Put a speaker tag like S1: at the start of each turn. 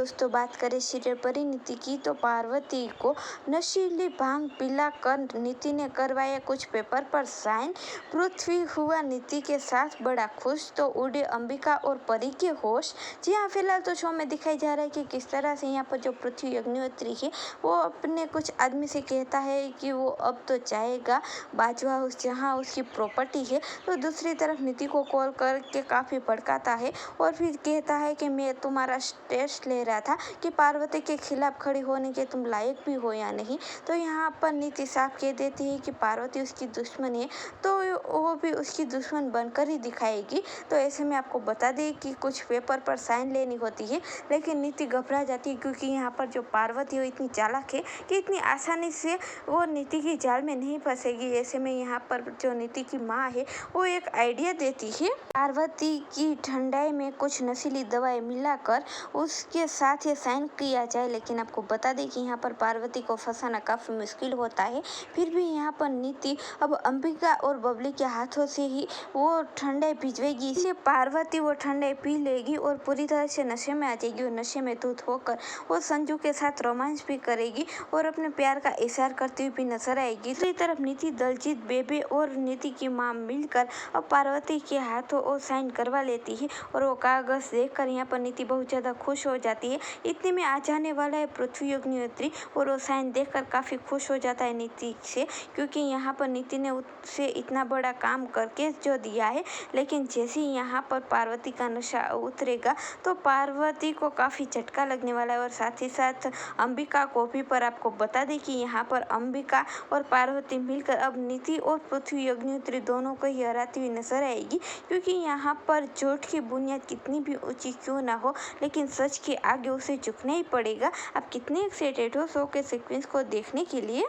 S1: दोस्तों, बात करें सीरियल परिणीति की तो पार्वती को नशीली भांग पिलाकर नीति ने करवाया कुछ पेपर पर साइन। पृथ्वी हुआ नीति के साथ बड़ा खुश तो उड़े अंबिका और परी के होश। जी हाँ, फिलहाल तो शो में दिखाई जा रहा है कि किस तरह से यहाँ पर जो पृथ्वी अग्निहोत्री है वो अपने कुछ आदमी से कहता है कि वो अब तो जाएगा बाजवा हाउस जहाँ उसकी प्रॉपर्टी है। तो दूसरी तरफ नीति को कॉल करके काफ़ी भड़काता है और फिर कहता है कि मैं तुम्हारा टेस्ट ले रहा था कि पार्वती के खिलाफ खड़ी होने के तुम लायक भी हो या नहीं। तो यहाँ पर नीति साफ कह देती है कि पार्वती उसकी दुश्मन है तो वो भी उसकी दुश्मन बनकर ही दिखाएगी। तो ऐसे में आपको बता दें कि कुछ पेपर पर साइन लेनी होती है, लेकिन नीति घबरा जाती है क्योंकि यहाँ पर जो पार्वती है इतनी चालाक है कि इतनी आसानी से वो नीति की जाल में नहीं फंसेगी। ऐसे में यहाँ पर जो नीति की माँ है वो एक आइडिया देती है, पार्वती की ठंडाई में कुछ नशीली दवाएं मिलाकर उसके साथ ये साइन किया जाए। लेकिन आपको बता दें कि यहाँ पर पार्वती को फंसाना काफ़ी मुश्किल होता है। फिर भी यहाँ पर नीति अब अंबिका और बबली के हाथों से ही वो ठंडाई भिजवेगी, इसलिए पार्वती वो ठंडाई पी लेगी और पूरी तरह से नशे में आ जाएगी और नशे में धुत होकर वो संजू के साथ रोमांस भी करेगी और अपने प्यार का इजहार करती हुई भी नजर आएगी। दूसरी तरफ नीति, दलजीत, बेबे और नीति की माँ मिलकर अब पार्वती के हाथों वो साइन करवा लेती है और वो कागज देखकर यहाँ पर नीति बहुत ज़्यादा खुश हो जाती है। इतने में आ जाने वाला है पृथ्वी अग्निहोत्री और वो साइन देखकर काफ़ी खुश हो जाता है नीति से, क्योंकि यहाँ पर नीति ने उससे इतना बड़ा काम करके जो दिया है। लेकिन जैसे ही यहाँ पर पार्वती का नशा उतरेगा तो पार्वती को काफ़ी झटका लगने वाला है और साथ ही साथ अंबिका को भी। पर आपको बता दें कि यहाँ पर अंबिका और पार्वती मिलकर अब नीति और पृथ्वी अग्निहोत्री दोनों को ही हराती हुई नजर आएगी, क्योंकि यहाँ पर झूठ की बुनियाद कितनी भी ऊंची क्यों ना हो लेकिन सच के आगे उसे झुकना ही पड़ेगा। आप कितने एक्साइटेड हो शो के सीक्वेंस को देखने के लिए?